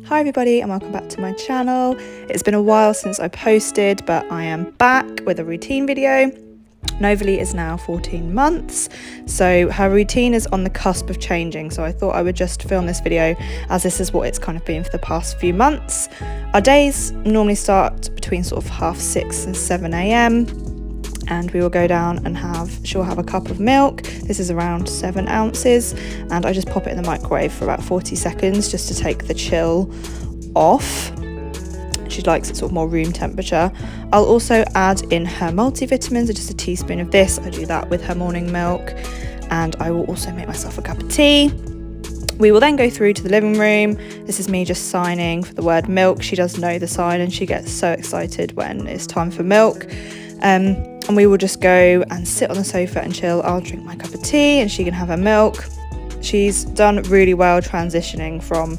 Hi everybody and welcome back to my channel. It's been a while since I posted, but I am back with a routine video. Novalie is now 14 months, so her routine is on the cusp of changing, so I thought I would just film this video as this is what it's kind of been for the past few months. Our days normally start between sort of 6:30 and 7 a.m. and we will go down and she'll have a cup of milk. This is around 7 ounces, and I just pop it in the microwave for about 40 seconds just to take the chill off. She likes it sort of more room temperature. I'll also add in her multivitamins, just a teaspoon of this. I do that with her morning milk, and I will also make myself a cup of tea. We will then go through to the living room. This is me just signing for the word milk. She does know the sign and she gets so excited when it's time for milk. And we will just go and sit on the sofa and chill. I'll drink my cup of tea and she can have her milk. She's done really well transitioning from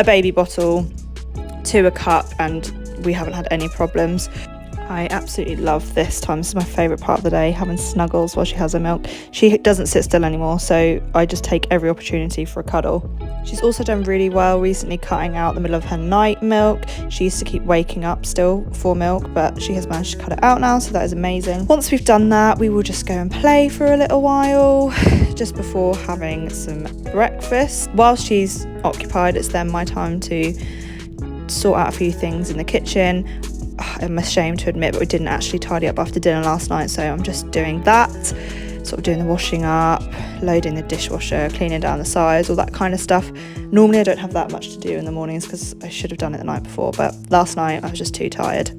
a baby bottle to a cup, and we haven't had any problems. I absolutely love this time. This is my favourite part of the day, having snuggles while she has her milk. She doesn't sit still anymore, so I just take every opportunity for a cuddle. She's also done really well recently cutting out the middle of her night milk. She used to keep waking up still for milk, but she has managed to cut it out now, so that is amazing. Once we've done that, we will just go and play for a little while, just before having some breakfast. While she's occupied, it's then my time to sort out a few things in the kitchen. I'm ashamed to admit, but we didn't actually tidy up after dinner last night, so I'm just doing that, sort of doing the washing up, loading the dishwasher, cleaning down the sides, all that kind of stuff. Normally I don't have that much to do in the mornings because I should have done it the night before, but last night I was just too tired.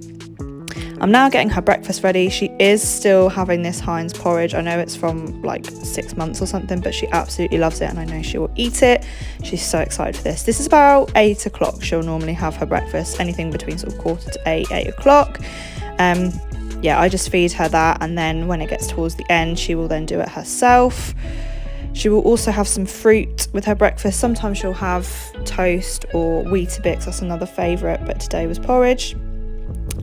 I'm now getting her breakfast ready. She is still having this Heinz porridge. I know it's from like 6 months or something, but she absolutely loves it and I know she will eat it. She's so excited for this. This is about 8 o'clock. She'll normally have her breakfast, anything between sort of 7:45 to 8 o'clock. Yeah, I just feed her that, and then when it gets towards the end, she will then do it herself. She will also have some fruit with her breakfast. Sometimes she'll have toast or Weetabix, that's another favourite, but today was porridge.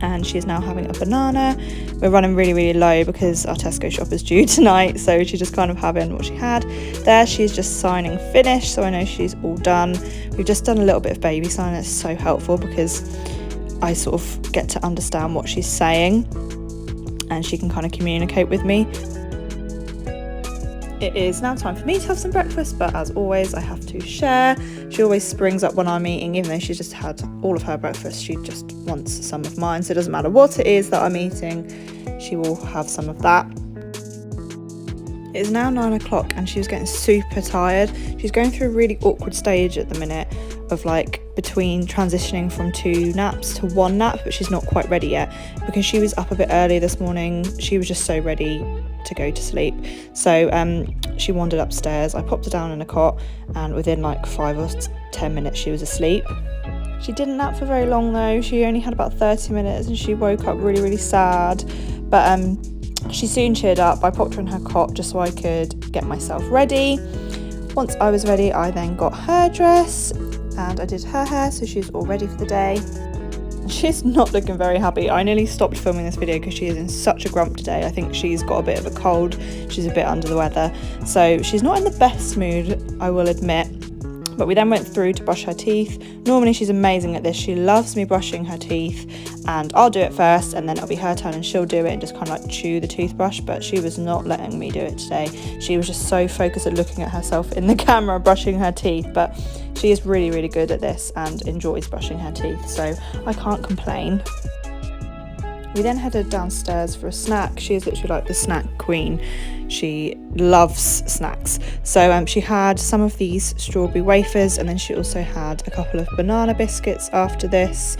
And she is now having a banana. We're running really low because our Tesco shop is due tonight, so she's just kind of having what she had. There she's just signing finish, so I know she's all done. We've just done a little bit of baby sign. It's so helpful because I sort of get to understand what she's saying and she can kind of communicate with me. It is now time for me to have some breakfast, but as always I have to share. She always springs up when I'm eating, even though she's just had all of her breakfast, she just wants some of mine, so it doesn't matter what it is that I'm eating, she will have some of that. It is now 9 o'clock and she was getting super tired. She's going through a really awkward stage at the minute of like between transitioning from 2 naps to 1 nap, but she's not quite ready yet because she was up a bit early this morning. She was just so ready to go to sleep, so she wandered upstairs. I popped her down in a cot and within like 5 or 10 minutes she was asleep. She didn't nap for very long though. She only had about 30 minutes and she woke up really sad, but she soon cheered up. I popped her in her cot just so I could get myself ready. Once I was ready, I then got her dress and I did her hair, so she's all ready for the day. She's not looking very happy. I nearly stopped filming this video because she is in such a grump today. I think she's got a bit of a cold. She's a bit under the weather, so she's not in the best mood, I will admit. But we then went through to brush her teeth. Normally she's amazing at this. She loves me brushing her teeth, and I'll do it first and then it'll be her turn and she'll do it and just kind of like chew the toothbrush, but she was not letting me do it today. She was just so focused at looking at herself in the camera brushing her teeth, but she is really good at this and enjoys brushing her teeth, so I can't complain. We then headed downstairs for a snack. She is literally like the snack queen. She loves snacks. So she had some of these strawberry wafers, and then she also had a couple of banana biscuits after this.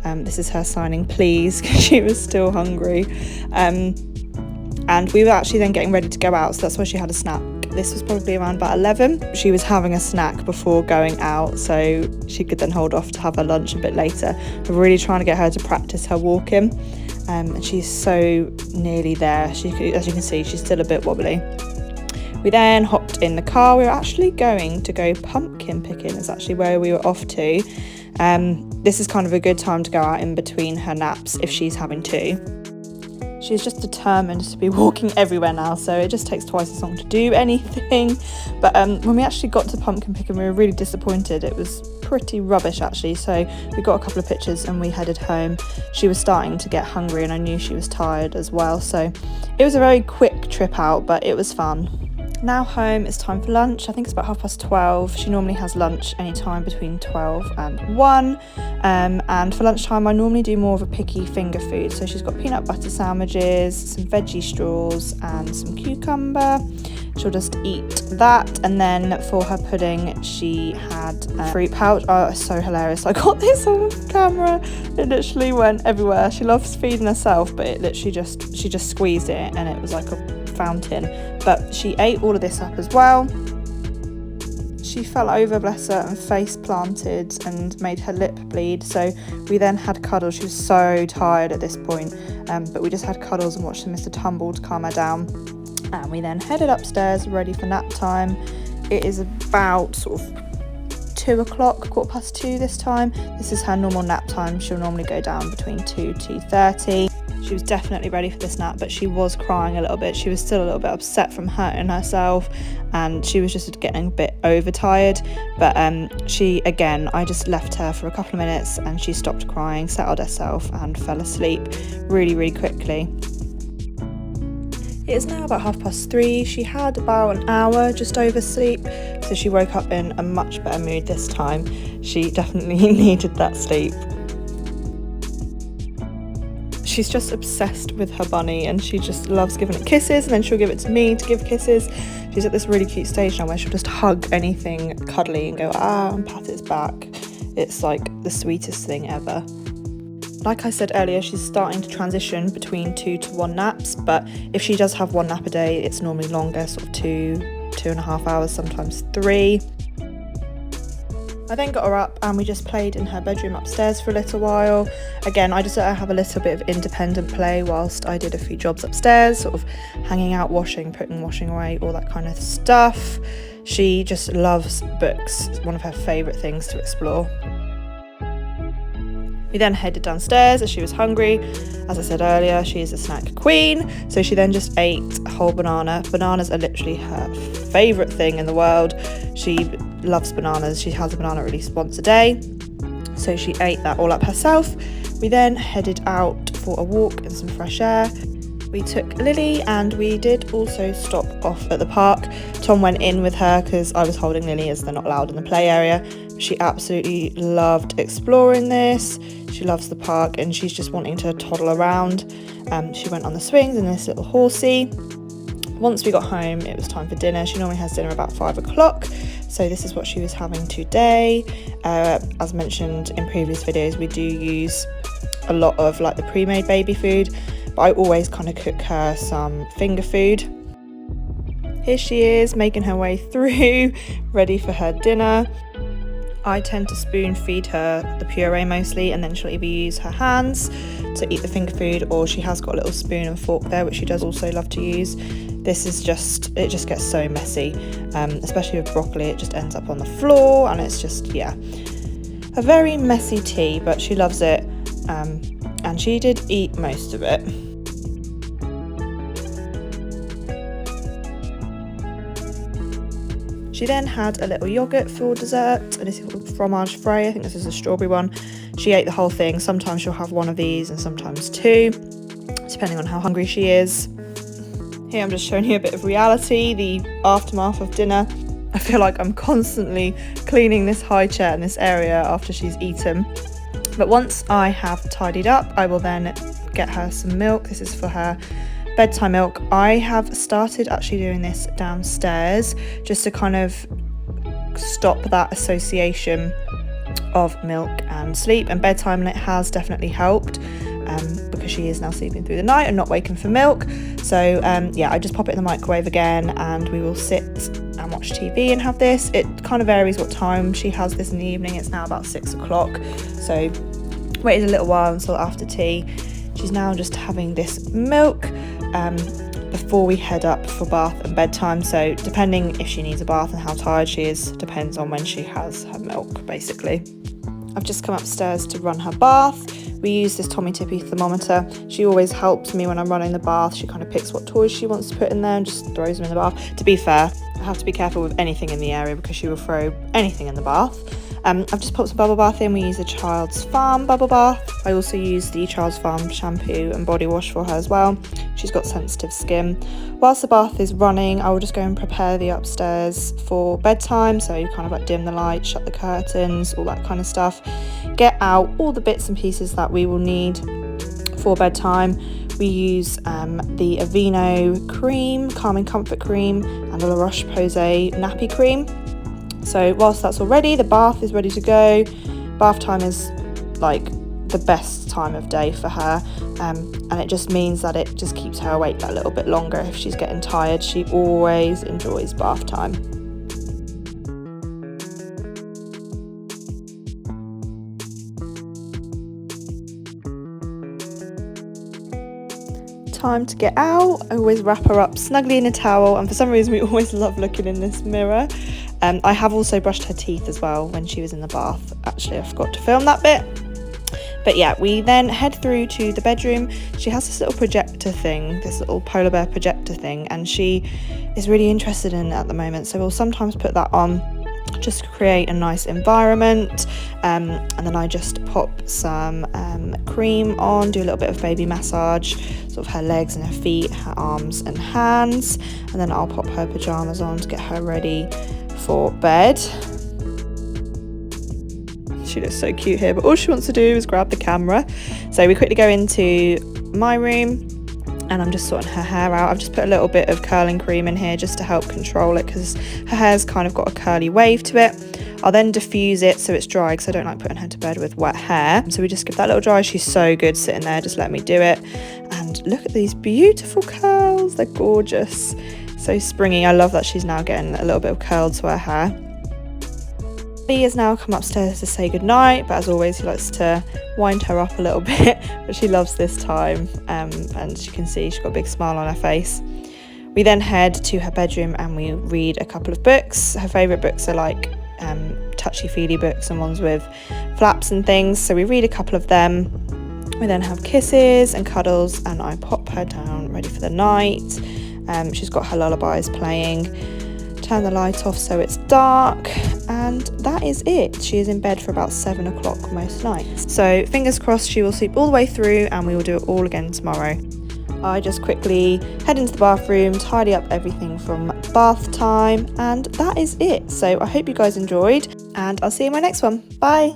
This is her signing please because she was still hungry. And we were actually then getting ready to go out, so that's why she had a snack. This was probably around about 11. She was having a snack before going out, so she could then hold off to have her lunch a bit later. We're really trying to get her to practice her walking. And she's so nearly there. As you can see, she's still a bit wobbly. We then hopped in the car. We were actually going to go pumpkin picking. It's actually where we were off to. This is kind of a good time to go out in between her naps if she's having 2. She's just determined to be walking everywhere now, so it just takes twice as long to do anything. But when we actually got to pumpkin picking, we were really disappointed. It was pretty rubbish actually, so we got a couple of pictures and we headed home. She was starting to get hungry and I knew she was tired as well, so it was a very quick trip out, but it was fun. Now home, it's time for lunch. I think it's about 12:30. She normally has lunch anytime between 12 and 1. And for lunchtime, I normally do more of a picky finger food. So she's got peanut butter sandwiches, some veggie straws and some cucumber. She'll just eat that. And then for her pudding, she had a fruit pouch. Oh, it's so hilarious. I got this on camera. It literally went everywhere. She loves feeding herself, but it literally she just squeezed it and it was like a fountain. But she ate all of this up as well. She fell over, bless her, and face planted and made her lip bleed, so we then had cuddles. She was so tired at this point, but we just had cuddles and watched Mr. Tumble to calm her down, and we then headed upstairs ready for nap time. It is about sort of 2 o'clock, 2:15 this time. This is her normal nap time. She'll normally go down between 2:30. She was definitely ready for this nap, but she was crying a little bit. She was still a little bit upset from hurting herself, and she was just getting a bit overtired. But I just left her for a couple of minutes and she stopped crying, settled herself and fell asleep really, really quickly. It is now about 3:30. She had about an hour just over sleep, so she woke up in a much better mood this time. She definitely needed that sleep. She's just obsessed with her bunny and she just loves giving it kisses, and then she'll give it to me to give kisses. She's at this really cute stage now where she'll just hug anything cuddly and go and pat its back. It's like the sweetest thing ever. Like I said earlier, she's starting to transition between 2 to 1 naps, but if she does have 1 nap a day, it's normally longer, sort of 2.5 hours, sometimes 3. I then got her up and we just played in her bedroom upstairs for a little while. Again, I just let her have a little bit of independent play whilst I did a few jobs upstairs, sort of hanging out, washing, putting washing away, all that kind of stuff. She just loves books. It's one of her favourite things to explore. We then headed downstairs as she was hungry. As I said earlier, she is a snack queen, so she then just ate a whole banana. Bananas are literally her favourite thing in the world. She loves bananas. She has a banana at least once a day, so she ate that all up herself. We then headed out for a walk in some fresh air. We took Lily and we did also stop off at the park. Tom went in with her because I was holding Lily as they're not allowed in the play area. She absolutely loved exploring this. She loves the park and she's just wanting to toddle around. She went on the swings and this little horsey. Once we got home, it was time for dinner. She normally has dinner about 5 o'clock, so this is what she was having today. As mentioned in previous videos, we do use a lot of like the pre-made baby food, but I always kind of cook her some finger food. Here she is making her way through, ready for her dinner. I tend to spoon feed her the puree mostly, and then she'll either use her hands to eat the finger food, or she has got a little spoon and fork there, which she does also love to use. This is it just gets so messy, especially with broccoli. It just ends up on the floor and it's just, yeah, a very messy tea, but she loves it, and she did eat most of it. She then had a little yoghurt for dessert, and this is called fromage frais. I think this is a strawberry one. She ate the whole thing. Sometimes she'll have one of these and sometimes 2, depending on how hungry she is. Here I'm just showing you a bit of reality, the aftermath of dinner. I feel like I'm constantly cleaning this high chair in this area after she's eaten. But once I have tidied up, I will then get her some milk. This is for her bedtime milk. I have started actually doing this downstairs just to kind of stop that association of milk and sleep and bedtime, and it has definitely helped because she is now sleeping through the night and not waking for milk. So yeah, I just pop it in the microwave again and we will sit and watch TV and have this. It kind of varies what time she has this in the evening. It's now about 6 o'clock, so waited a little while until after tea. She's now just having this milk before we head up for bath and bedtime. So depending if she needs a bath and how tired she is, depends on when she has her milk, basically. I've just come upstairs to run her bath. We use this Tommy Tippy thermometer. She always helps me when I'm running the bath. She kind of picks what toys she wants to put in there and just throws them in the bath. To be fair, I have to be careful with anything in the area because she will throw anything in the bath. I've just popped some bubble bath in. We use a Child's Farm bubble bath. I also use the Child's Farm shampoo and body wash for her as well. She's got sensitive skin. Whilst the bath is running, I will just go and prepare the upstairs for bedtime. So you kind of like dim the light, shut the curtains, all that kind of stuff. Get out all the bits and pieces that we will need for bedtime. We use the Aveeno cream, Calming Comfort cream, and a La Roche-Posay nappy cream. So whilst that's all ready, the bath is ready to go. Bath time is like the best time of day for her, and it just means that it just keeps her awake that little bit longer. If she's getting tired, she always enjoys bath time. Time to get out. I always wrap her up snugly in a towel, and for some reason we always love looking in this mirror. I have also brushed her teeth as well when she was in the bath. Actually, I forgot to film that bit. But yeah, we then head through to the bedroom. She has this little projector thing, this little polar bear projector thing, and she is really interested in it at the moment. So we'll sometimes put that on just to create a nice environment, and then I just pop some cream on, do a little bit of baby massage, sort of her legs and her feet, her arms and hands, and then I'll pop her pajamas on to get her ready for bed. She looks so cute here, but all she wants to do is grab the camera. So we quickly go into my room and I'm just sorting her hair out. I've just put a little bit of curling cream in here just to help control it because her hair's kind of got a curly wave to it. I'll then diffuse it so it's dry because I don't like putting her to bed with wet hair. So we just give that a little dry. She's so good sitting there, just let me do it. And look at these beautiful curls, they're gorgeous. So springy. I love that she's now getting a little bit of curl to her hair. He has now come upstairs to say goodnight, but as always he likes to wind her up a little bit, but she loves this time, and as you can see she's got a big smile on her face. We then head to her bedroom and we read a couple of books. Her favourite books are like touchy-feely books and ones with flaps and things, so we read a couple of them. We then have kisses and cuddles and I pop her down ready for the night. She's got her lullabies playing. Turn the light off so it's dark, and that is it. She is in bed for about 7 o'clock most nights. So fingers crossed she will sleep all the way through and we will do it all again tomorrow. I just quickly head into the bathroom, tidy up everything from bath time, and that is it. So I hope you guys enjoyed and I'll see you in my next one. Bye.